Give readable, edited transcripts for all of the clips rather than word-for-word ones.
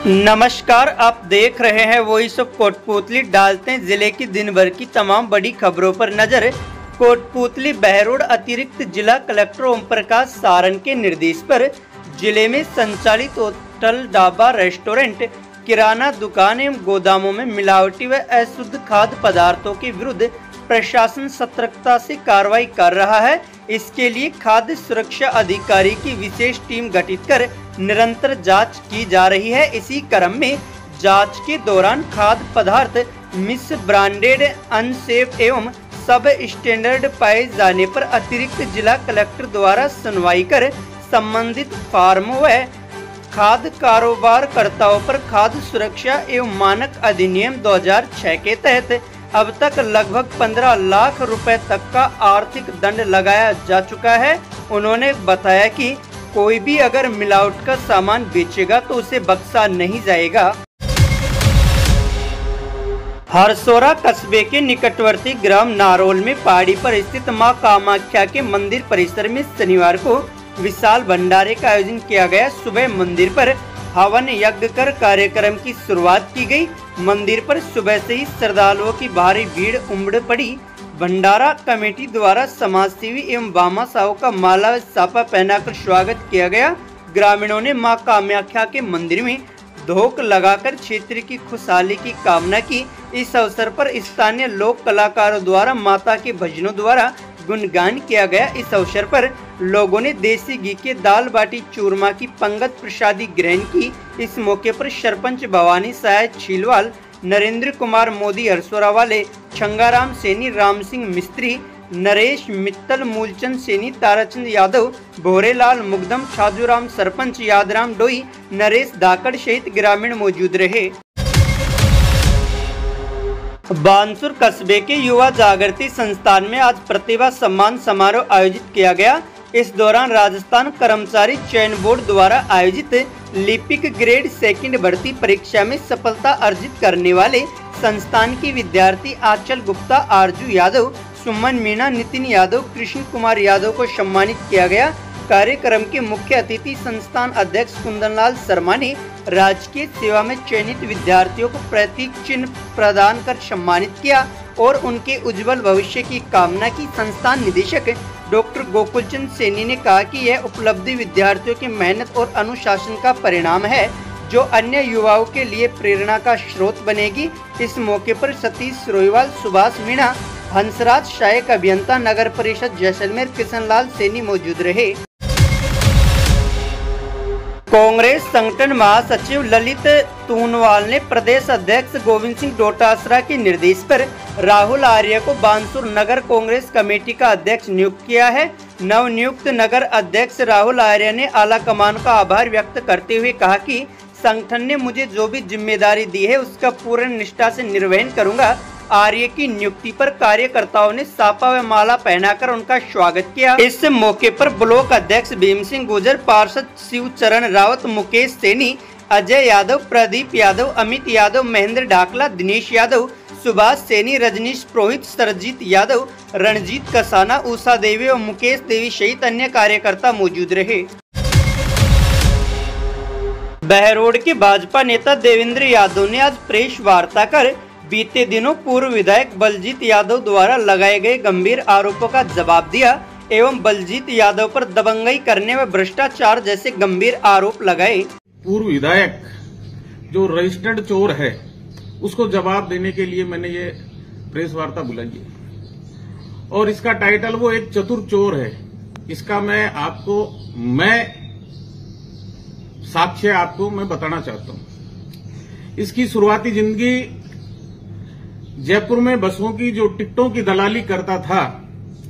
नमस्कार, आप देख रहे हैं वॉइस ऑफ कोटपूतली। डालते हैं जिले की दिन भर की तमाम बड़ी खबरों पर नजर। कोटपूतली बहरोड अतिरिक्त जिला कलेक्टर ओम प्रकाश सारन के निर्देश पर जिले में संचालित होटल, ढाबा, रेस्टोरेंट, किराना दुकान एवं गोदामों में मिलावटी व अशुद्ध खाद्य पदार्थों के विरुद्ध प्रशासन सतर्कता से कार्रवाई कर रहा है। इसके लिए खाद्य सुरक्षा अधिकारी की विशेष टीम गठित कर निरंतर जांच की जा रही है। इसी क्रम में जांच के दौरान खाद्य पदार्थ मिस ब्रांडेड, अनसेफ एवं सब स्टैंडर्ड पाए जाने पर अतिरिक्त जिला कलेक्टर द्वारा सुनवाई कर संबंधित फार्म व खाद्य कारोबार कर्ताओं पर खाद्य सुरक्षा एवं मानक अधिनियम 2006 के तहत अब तक लगभग 15 लाख रुपए तक का आर्थिक दंड लगाया जा चुका है। उन्होंने बताया कि कोई भी अगर मिलावट का सामान बेचेगा तो उसे बख्शा नहीं जाएगा। हरसोरा कस्बे के निकटवर्ती ग्राम नारोल में पहाड़ी पर स्थित मां कामाख्या के मंदिर परिसर में शनिवार को विशाल भंडारे का आयोजन किया गया। सुबह मंदिर पर हवन यज्ञ कर कार्यक्रम की शुरुआत की गई। मंदिर पर सुबह से ही श्रद्धालुओं की भारी भीड़ उमड़ पड़ी। भंडारा कमेटी द्वारा समाजसेवी एवं भामाशाहों का माला व साफा पहनाकर स्वागत किया गया। ग्रामीणों ने मां कामाख्या के मंदिर में धोक लगाकर क्षेत्र की खुशहाली की कामना की। इस अवसर पर स्थानीय लोक कलाकारों द्वारा माता के भजनों द्वारा गुणगान किया गया। इस अवसर पर लोगों ने देसी घी के दाल बाटी चूरमा की पंगत प्रसादी ग्रहण की। इस मौके पर सरपंच भवानी सहाय छीलवाल, नरेंद्र कुमार मोदी हरसोरा वाले, छंगाराम सैनी, राम सिंह मिस्त्री, नरेश मित्तल, मूलचंद सैनी, ताराचंद यादव, भोरेलाल मुगदम, छाजूराम सरपंच, यादराम डोई, नरेश धाकड़ सहित ग्रामीण मौजूद रहे। बानसूर कस्बे के युवा जागृति संस्थान में आज प्रतिभा सम्मान समारोह आयोजित किया गया। इस दौरान राजस्थान कर्मचारी चयन बोर्ड द्वारा आयोजित लिपिक ग्रेड 2 भर्ती परीक्षा में सफलता अर्जित करने वाले संस्थान के विद्यार्थी आंचल गुप्ता, आरजू यादव, सुमन मीणा, नितिन यादव, कृष्ण कुमार यादव को सम्मानित किया गया। कार्यक्रम के मुख्य अतिथि संस्थान अध्यक्ष कुंदनलाल शर्मा ने राजकीय सेवा में चयनित विद्यार्थियों को प्रतीक चिन्ह प्रदान कर सम्मानित किया और उनके उज्जवल भविष्य की कामना की। संस्थान निदेशक डॉक्टर गोकुलचंद सैनी ने कहा कि यह उपलब्धि विद्यार्थियों की मेहनत और अनुशासन का परिणाम है, जो अन्य युवाओं के लिए प्रेरणा का स्रोत बनेगी। इस मौके पर सतीश रोहिवाल, सुभाष मीणा, हंसराज, सहायक अभियंता, नगर परिषद जैसलमेर, किशनलाल सैनी मौजूद रहे। कांग्रेस संगठन महासचिव ललित तूनवाल ने प्रदेश अध्यक्ष गोविंद सिंह डोटासरा के निर्देश पर राहुल आर्य को बानसूर नगर कांग्रेस कमेटी का अध्यक्ष नियुक्त किया है। नवनियुक्त नगर अध्यक्ष राहुल आर्य ने आला कमान का आभार व्यक्त करते हुए कहा कि संगठन ने मुझे जो भी जिम्मेदारी दी है उसका पूर्ण निष्ठा से निर्वहन करूंगा। आर्य की नियुक्ति पर कार्यकर्ताओं ने साफा व माला पहनाकर उनका स्वागत किया। इस मौके पर ब्लॉक अध्यक्ष भीम सिंह गुर्जर, पार्षद शिवचरण रावत, मुकेश सैनी, अजय यादव, प्रदीप यादव, अमित यादव, महेंद्र ढाकला, दिनेश यादव, सुभाष सैनी, रजनीश पुरोहित, सरजीत यादव, रणजीत कसाना, उषा देवी और मुकेश देवी सहित अन्य कार्यकर्ता मौजूद रहे। बहरोड के भाजपा नेता देवेंद्र यादव ने आज प्रेस वार्ता कर बीते दिनों पूर्व विधायक बलजीत यादव द्वारा लगाए गए गंभीर आरोपों का जवाब दिया एवं बलजीत यादव पर दबंगई करने व भ्रष्टाचार जैसे गंभीर आरोप लगाए। पूर्व विधायक जो रजिस्टर्ड चोर है उसको जवाब देने के लिए मैंने ये प्रेस वार्ता बुलाई है और इसका टाइटल वो एक चतुर चोर है। इसका मैं साक्ष्य आपको मैं बताना चाहता हूं। इसकी शुरुआती जिंदगी जयपुर में बसों की जो टिकटों की दलाली करता था,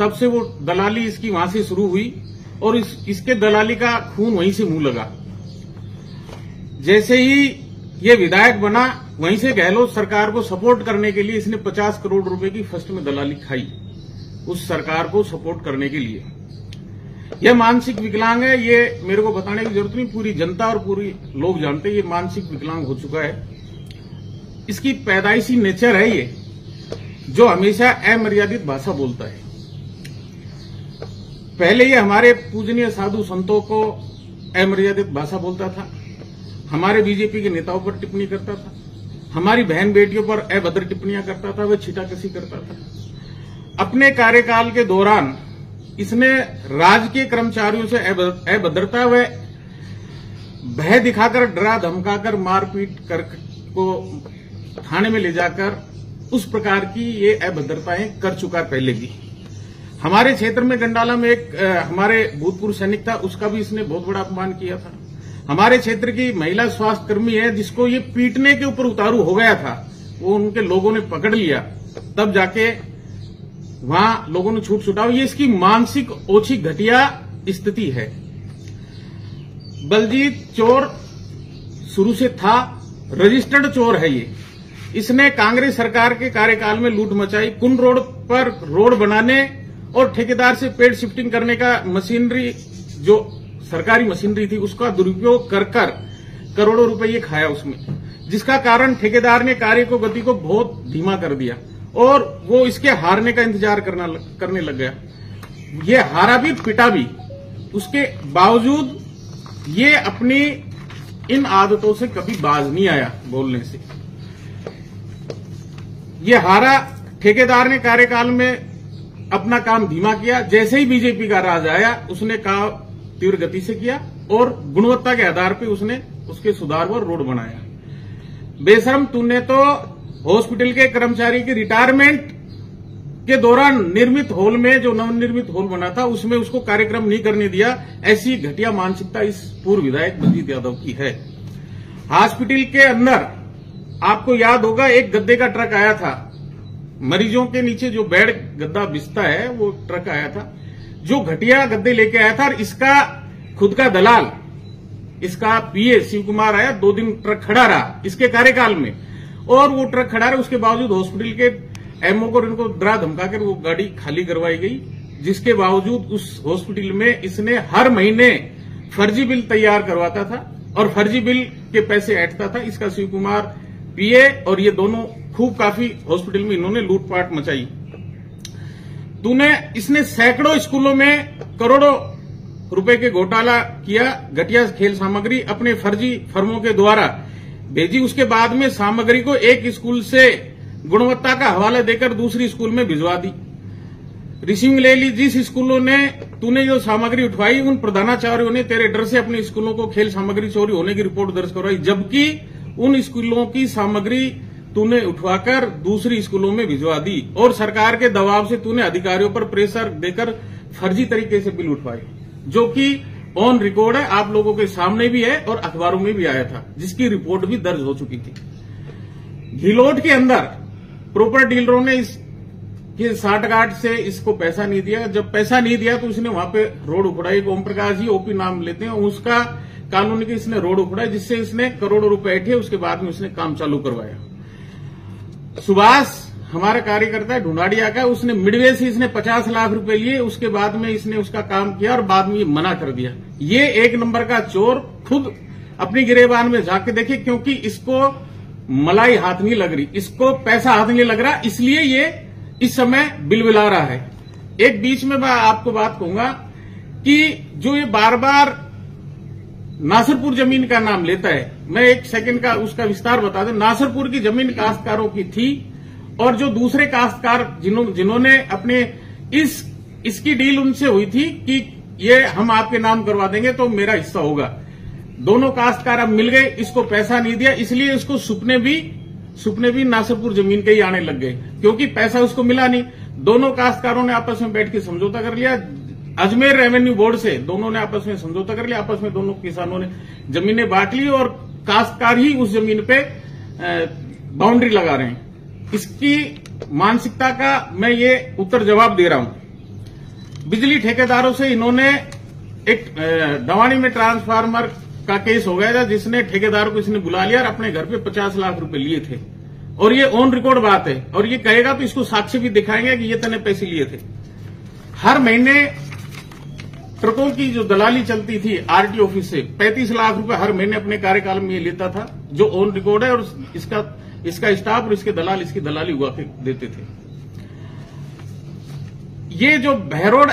तब से वो दलाली इसकी वहां से शुरू हुई और इसके दलाली का खून वहीं से मुंह लगा। जैसे ही ये विधायक बना, वहीं से गहलोत सरकार को सपोर्ट करने के लिए इसने 50 करोड़ रुपए की फर्स्ट में दलाली खाई, उस सरकार को सपोर्ट करने के लिए। यह मानसिक विकलांग है, ये मेरे को बताने की जरूरत नहीं, पूरी जनता और पूरी लोग जानते हैं ये मानसिक विकलांग हो चुका है। इसकी पैदाइशी नेचर है ये, जो हमेशा अमर्यादित भाषा बोलता है। पहले ये हमारे पूजनीय साधु संतों को अमर्यादित भाषा बोलता था, हमारे बीजेपी के नेताओं पर टिप्पणी करता था, हमारी बहन बेटियों पर अभद्र टिप्पणियां करता था, वह छीटाकशी करता था। अपने कार्यकाल के दौरान इसने राजकीय कर्मचारियों से अभद्रता व भय दिखाकर, डरा धमकाकर, मारपीट कर को थाने में ले जाकर उस प्रकार की ये अभद्रताएं कर चुका पहले भी। हमारे क्षेत्र में गंडाला में एक हमारे भूतपूर्व सैनिक था, उसका भी इसने बहुत बड़ा अपमान किया था। हमारे क्षेत्र की महिला स्वास्थ्य कर्मी है जिसको ये पीटने के ऊपर उतारू हो गया था, वो उनके लोगों ने पकड़ लिया, तब जाके वहां लोगों ने छूट छुटाओ। ये इसकी मानसिक ओछी घटिया स्थिति है। बलजीत चोर शुरू से था, रजिस्टर्ड चोर है ये। इसने कांग्रेस सरकार के कार्यकाल में लूट मचाई, कुंड रोड पर रोड बनाने और ठेकेदार से पेड़ शिफ्टिंग करने का मशीनरी, जो सरकारी मशीनरी थी, उसका दुरुपयोग कर करोड़ों रुपए ये खाया उसमें, जिसका कारण ठेकेदार ने कार्य को गति को बहुत धीमा कर दिया और वो इसके हारने का इंतजार करने लग गया। ये हारा भी, पिटा भी। उसके बावजूद ये अपनी इन आदतों से कभी बाज नहीं आया बोलने से। ये हारा, ठेकेदार ने कार्यकाल में अपना काम धीमा किया। जैसे ही बीजेपी का राज आया, उसने काम तीव्र गति से किया और गुणवत्ता के आधार पर उसने उसके सुधार और रोड बनाया। बेशरम, तूने तो हॉस्पिटल के कर्मचारी के रिटायरमेंट के दौरान निर्मित हॉल में, जो नवनिर्मित हॉल बना था, उसमें उसको कार्यक्रम नहीं करने दिया। ऐसी घटिया मानसिकता इस पूर्व विधायक बलजीत यादव की है। हॉस्पिटल के अंदर आपको याद होगा एक गद्दे का ट्रक आया था, मरीजों के नीचे जो बेड गद्दा बिछता है वो ट्रक आया था, जो घटिया गद्दे लेके आया था। और इसका खुद का दलाल, इसका पीए शिव कुमार आया, 2 दिन ट्रक खड़ा रहा इसके कार्यकाल में, और वो ट्रक खड़ा रहा। उसके बावजूद हॉस्पिटल के एमओ को इनको डरा धमकाकर वो गाड़ी खाली करवाई गई, जिसके बावजूद उस हॉस्पिटल में इसने हर महीने फर्जी बिल तैयार करवाता था और फर्जी बिल के पैसे ऐंठता था। इसका शिव कुमार पीए और ये दोनों खूब काफी हॉस्पिटल में इन्होंने लूटपाट मचाई। इसने सैकड़ों स्कूलों में करोड़ों रुपए के घोटाला किया, घटिया खेल सामग्री अपने फर्जी फर्मों के द्वारा भेजी। उसके बाद में सामग्री को एक स्कूल से गुणवत्ता का हवाला देकर दूसरी स्कूल में भिजवा दी, रिसीविंग ले ली। जिस स्कूलों ने तूने जो सामग्री उठवाई, उन प्रधानाचार्यों ने तेरे डर से अपने स्कूलों को खेल सामग्री चोरी होने की रिपोर्ट दर्ज करवाई, जबकि उन स्कूलों की सामग्री तूने उठवाकर दूसरी स्कूलों में भिजवा दी और सरकार के दबाव से तूने अधिकारियों पर प्रेशर देकर फर्जी तरीके से बिल उठवाए, जो कि ऑन रिकॉर्ड है, आप लोगों के सामने भी है और अखबारों में भी आया था, जिसकी रिपोर्ट भी दर्ज हो चुकी थी। घिलोट के अंदर प्रॉपर डीलरों ने इसके साठगांठ से इसको पैसा नहीं दिया। जब पैसा नहीं दिया तो उसने वहां पे रोड उखड़ाई। ओम प्रकाश जी ओपी नाम लेते हैं, उसका कानून की इसने रोड उखड़ाई, जिससे इसने करोड़ों रुपए ऐंठे। उसके बाद में उसने काम चालू करवाया। सुभाष हमारा कार्यकर्ता है ढूंढाड़िया का, उसने मिडवे से इसने 50 लाख रुपए लिए। उसके बाद में इसने उसका काम किया और बाद में ये मना कर दिया। ये एक नंबर का चोर, खुद अपनी गिरेबान में झांक के देखे, क्योंकि इसको मलाई हाथ नहीं लग रही, इसको पैसा हाथ नहीं लग रहा, इसलिए ये इस समय बिलबिला रहा है। एक बीच में मैं आपको बात कहूंगा कि जो ये बार बार नासरपुर जमीन का नाम लेता है, मैं एक सेकंड का उसका विस्तार बता दूं। नासरपुर की जमीन काश्तकारों की थी और जो दूसरे काश्तकार जिन्होंने अपने इसकी डील उनसे हुई थी कि ये हम आपके नाम करवा देंगे तो मेरा हिस्सा होगा। दोनों काश्तकार अब मिल गए, इसको पैसा नहीं दिया, इसलिए इसको सुपने भी नासरपुर जमीन के ही आने लग गए, क्योंकि पैसा उसको मिला नहीं। दोनों काश्तकारों ने आपस में बैठ के समझौता कर लिया। अजमेर रेवेन्यू बोर्ड से दोनों ने आपस में समझौता कर लिया, आपस में दोनों किसानों ने जमीनें बांट ली और काश्तकार ही उस जमीन पे बाउंड्री लगा रहे हैं। इसकी मानसिकता का मैं ये उत्तर जवाब दे रहा हूं। बिजली ठेकेदारों से इन्होंने एक डवाणी में ट्रांसफार्मर का केस हो गया था, जिसने ठेकेदार को इसने बुला लिया और अपने घर पे 50 लाख रुपए लिए थे, और ये ऑन रिकॉर्ड बात है। और ये कहेगा तो इसको साक्ष्य भी दिखाएंगे कि ये तने पैसे लिए थे। हर महीने ट्रकों की जो दलाली चलती थी आरटी ऑफिस से 35 लाख रुपए हर महीने अपने कार्यकाल में ये लेता था, जो ऑन रिकॉर्ड है। और इसका स्टाफ और इसके दलाल इसकी दलाली हुआ देते थे। ये जो बहरोड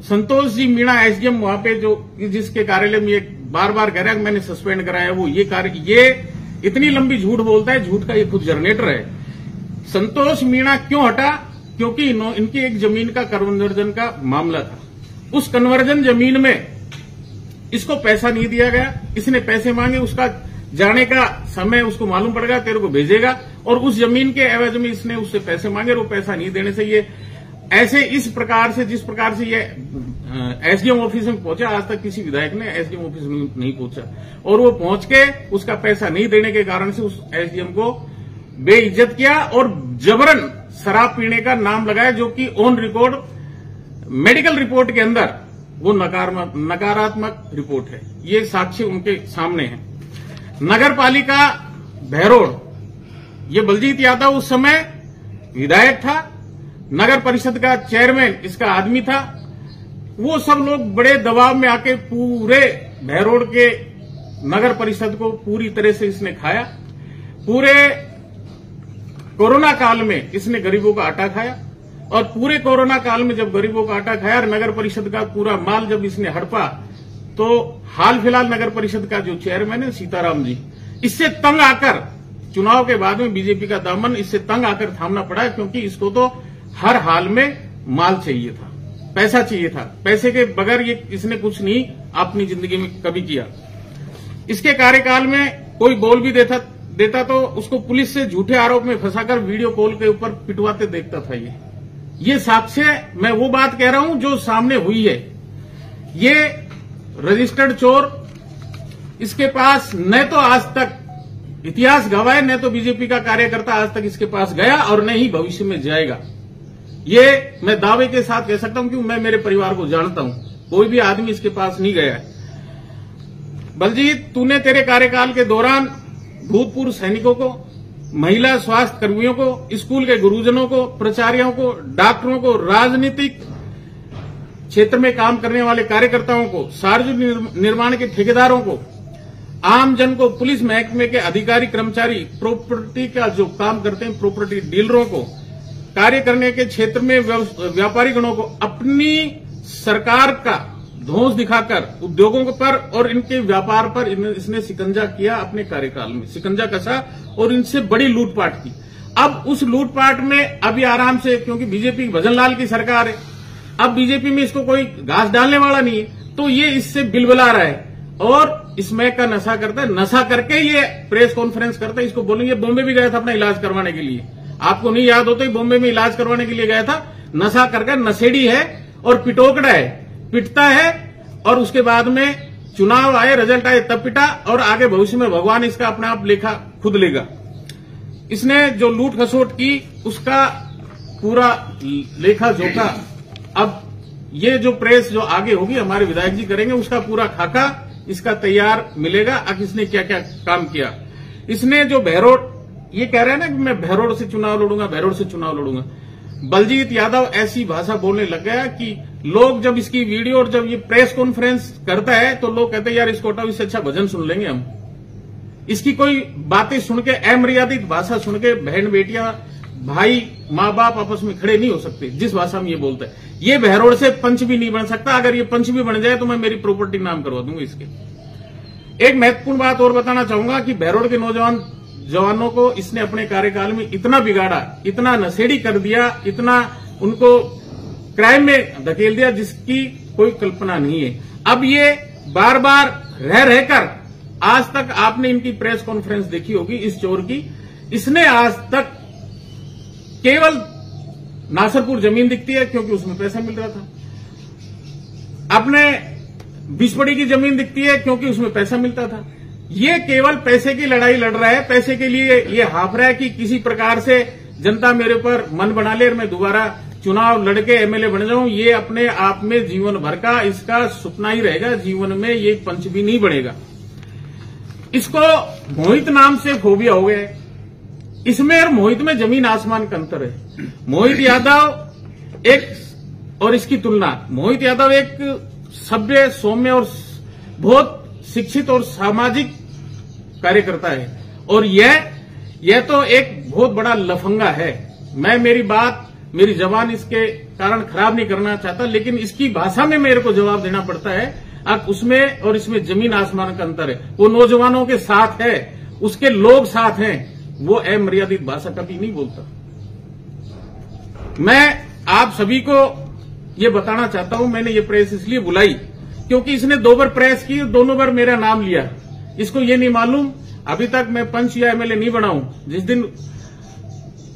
संतोष जी मीणा एसडीएम वहां पे जो जिसके कार्यालय में एक बार बार कह रहा है कि मैंने सस्पेंड कराया, वो ये इतनी लंबी झूठ बोलता है, झूठ का ये खुद जनरेटर है। संतोष मीणा क्यों हटा? क्योंकि इनकी एक जमीन का कन्वर्जन का मामला था। उस कन्वर्जन जमीन में इसको पैसा नहीं दिया गया, इसने पैसे मांगे, उसका जाने का समय उसको मालूम पड़ गया, तेरे को भेजेगा, और उस जमीन के एवज में इसने उससे पैसे मांगे और वो पैसा नहीं देने से ये ऐसे इस प्रकार से, जिस प्रकार से ये एसडीएम ऑफिस में पहुंचा, आज तक किसी विधायक ने एसडीएम ऑफिस में नहीं पहुंचा, और वो पहुंच के उसका पैसा नहीं देने के कारण से उस एसडीएम को बेइज्जत किया और जबरन शराब पीने का नाम लगाया, जो कि ऑन रिकॉर्ड मेडिकल रिपोर्ट के अंदर वो नकारात्मक रिपोर्ट है। ये साक्ष्य उनके सामने है। नगर पालिका बहरोड़, ये बलजीत यादव उस समय विधायक था, नगर परिषद का चेयरमैन इसका आदमी था। वो सब लोग बड़े दबाव में आके पूरे बहरोड़ के नगर परिषद को पूरी तरह से इसने खाया। पूरे कोरोना काल में इसने गरीबों का आटा खाया, और पूरे कोरोना काल में जब गरीबों का आटा खाया और नगर परिषद का पूरा माल जब इसने हड़पा, तो हाल फिलहाल नगर परिषद का जो चेयरमैन है सीताराम जी, इससे तंग आकर चुनाव के बाद में बीजेपी का दामन इससे तंग आकर थामना पड़ा, क्योंकि इसको तो हर हाल में माल चाहिए था, पैसा चाहिए था। पैसे के बगैर ये इसने कुछ नहीं अपनी जिंदगी में कभी किया। इसके कार्यकाल में कोई बोल भी देता तो उसको पुलिस से झूठे आरोप में फंसाकर वीडियो कॉल के ऊपर पिटवाते देखता था। ये साक्ष्य मैं वो बात कह रहा हूं जो सामने हुई है। ये रजिस्टर्ड चोर, इसके पास न तो आज तक इतिहास गवाह है, न तो बीजेपी का कार्यकर्ता आज तक इसके पास गया और न ही भविष्य में जाएगा। ये मैं दावे के साथ कह सकता हूं, क्योंकि मैं मेरे परिवार को जानता हूं, कोई भी आदमी इसके पास नहीं गया है। बलजीत, तूने तेरे कार्यकाल के दौरान भूतपूर्व सैनिकों को, महिला स्वास्थ्य कर्मियों को, स्कूल के गुरुजनों को, प्राचार्यों को, डॉक्टरों को, राजनीतिक क्षेत्र में काम करने वाले कार्यकर्ताओं को, सार्वजनिक निर्माण के ठेकेदारों को, आम जन को, पुलिस महकमे के अधिकारी कर्मचारी, प्रॉपर्टी का जो काम करते हैं प्रॉपर्टी डीलरों को, कार्य करने के क्षेत्र में व्यापारी गणों को अपनी सरकार का धौंस दिखाकर उद्योगों पर और इनके व्यापार पर इसने शिकंजा किया। अपने कार्यकाल में शिकंजा कसा और इनसे बड़ी लूटपाट की। अब उस लूटपाट में अभी आराम से, क्योंकि बीजेपी भजनलाल की सरकार है, अब बीजेपी में इसको कोई घास डालने वाला नहीं है, तो ये इससे बिलबिला रहा है और इसमें का नशा करता है। नशा करके ये प्रेस कॉन्फ्रेंस करता है। इसको बोलेंगे बॉम्बे भी गया था अपना इलाज करवाने के लिए, आपको नहीं याद हो तो बॉम्बे में इलाज करवाने के लिए गया था। नशा करके नशेड़ी है और पिटोकड़ा है, पिटता है और उसके बाद में चुनाव आए, रिजल्ट आए तब पिटा, और आगे भविष्य में भगवान इसका अपने आप लेखा खुद लेगा। इसने जो लूट खसोट की उसका पूरा लेखा जोखा अब ये जो प्रेस जो आगे होगी हमारे विधायक जी करेंगे, उसका पूरा खाका इसका तैयार मिलेगा। अब इसने क्या क्या काम किया। इसने जो बहरोड़, ये कह रहे हैं ना कि मैं बहरोड़ से चुनाव लड़ूंगा, बहरोड़ से चुनाव लड़ूंगा। बलजीत यादव ऐसी भाषा बोलने लग गया कि लोग जब इसकी वीडियो और जब ये प्रेस कॉन्फ्रेंस करता है तो लोग कहते हैं यार इसको हटाओ, इससे अच्छा भजन सुन लेंगे हम। इसकी कोई बातें सुन के, अमर्यादित भाषा सुन के बहन बेटियां, भाई, माँ बाप आपस में खड़े नहीं हो सकते जिस भाषा में ये बोलता है। ये बहरोड़ से पंच भी नहीं बन सकता। अगर ये पंच भी बन जाए तो मैं मेरी प्रॉपर्टी नाम करवा दूंगा इसके। एक महत्वपूर्ण बात और बताना चाहूंगा कि बहरोड़ के नौजवान जवानों को इसने अपने कार्यकाल में इतना बिगाड़ा, इतना नशेड़ी कर दिया, इतना उनको क्राइम में धकेल दिया जिसकी कोई कल्पना नहीं है। अब ये बार बार रह रहकर, आज तक आपने इनकी प्रेस कॉन्फ्रेंस देखी होगी इस चोर की, इसने आज तक केवल नासरपुर जमीन दिखती है क्योंकि उसमें पैसा मिल रहा था, अपने बिस्पड़ी की जमीन दिखती है क्योंकि उसमें पैसा मिलता था। ये केवल पैसे की लड़ाई लड़ रहा है, पैसे के लिए ये हाफ रहा है कि किसी प्रकार से जनता मेरे पर मन बना ले और मैं दोबारा चुनाव लड़के एमएलए बन जाऊं। ये अपने आप में जीवन भर का इसका सपना ही रहेगा, जीवन में ये पंच भी नहीं बनेगा। इसको मोहित नाम से फोबिया हो गया है। इसमें और मोहित में जमीन आसमान का अंतर है। मोहित यादव एक, और इसकी तुलना, मोहित यादव एक सभ्य, सौम्य और बहुत शिक्षित और सामाजिक कार्यकर्ता है, और यह तो एक बहुत बड़ा लफंगा है। मैं मेरी जबान इसके कारण खराब नहीं करना चाहता, लेकिन इसकी भाषा में मेरे को जवाब देना पड़ता है। अब उसमें और इसमें जमीन आसमान का अंतर है। वो नौजवानों के साथ है, उसके लोग साथ हैं, वो अमर्यादित भाषा कभी नहीं बोलता। मैं आप सभी को ये बताना चाहता हूं, मैंने ये प्रेस इसलिए बुलाई क्योंकि इसने 2 बार प्रेस की, दोनों बार मेरा नाम लिया। इसको ये नहीं मालूम अभी तक मैं पंच या एमएलए नहीं बना हूं। जिस दिन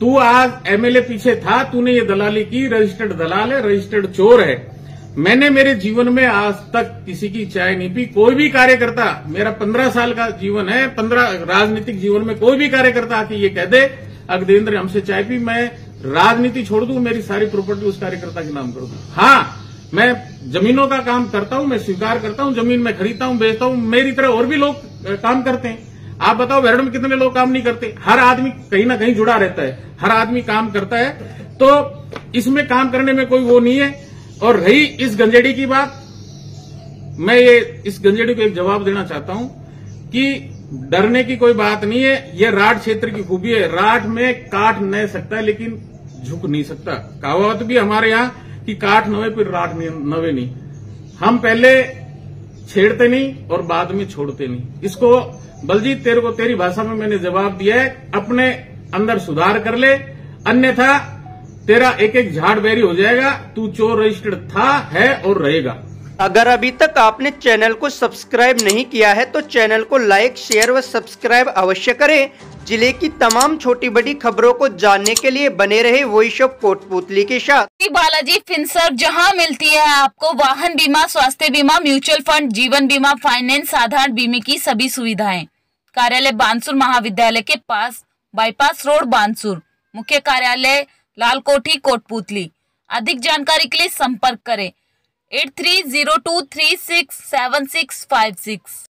तू आज एमएलए पीछे था, तूने ये दलाली की, रजिस्टर्ड दलाल है, रजिस्टर्ड चोर है। मैंने मेरे जीवन में आज तक किसी की चाय नहीं पी। कोई भी कार्यकर्ता, मेरा 15 साल का जीवन है, 15 राजनीतिक जीवन में कोई भी कार्यकर्ता आके ये कह दे अगदेंद्र हमसे चाय पी, मैं राजनीति छोड़ दूं, मेरी सारी प्रॉपर्टी उस कार्यकर्ता के नाम कर दूं। हाँ, मैं जमीनों का काम करता हूं, मैं स्वीकार करता हूं, जमीन में खरीदता हूं, बेचता हूं। मेरी तरह और भी लोग काम करते हैं। आप बताओ बेरड़ में कितने लोग काम नहीं करते? हर आदमी कहीं ना कहीं जुड़ा रहता है, हर आदमी काम करता है, तो इसमें काम करने में कोई वो नहीं है। और रही इस गंजेड़ी की बात, मैं ये इस गंजेड़ी को एक जवाब देना चाहता हूं कि डरने की कोई बात नहीं है। ये राठ क्षेत्र की खूबी है, राठ में काट नहीं सकता लेकिन झुक नहीं सकता। कहावत भी हमारे यहाँ कि काट नवे फिर राठ नवे नहीं। हम पहले छेड़ते नहीं और बाद में छोड़ते नहीं। इसको बलजीत तेरे को तेरी भाषा में मैंने जवाब दिया है, अपने अंदर सुधार कर ले, अन्यथा तेरा एक एक झाड़ बेरी हो जाएगा। तू चोर रजिस्टर्ड था, है और रहेगा। अगर अभी तक आपने चैनल को सब्सक्राइब नहीं किया है तो चैनल को लाइक, शेयर व सब्सक्राइब अवश्य करें। जिले की तमाम छोटी बड़ी खबरों को जानने के लिए बने रहे वॉइस ऑफ कोटपूतली के साथ। बालाजी फिनसर्व, जहां मिलती है आपको वाहन बीमा, स्वास्थ्य बीमा, म्यूचुअल फंड, जीवन बीमा, फाइनेंस, साधारण बीमे की सभी सुविधाएं। कार्यालय बानसूर महाविद्यालय के पास, बाईपास रोड बानसूर। मुख्य कार्यालय लाल कोठी कोटपूतली। अधिक जानकारी के लिए संपर्क करें 8302367656।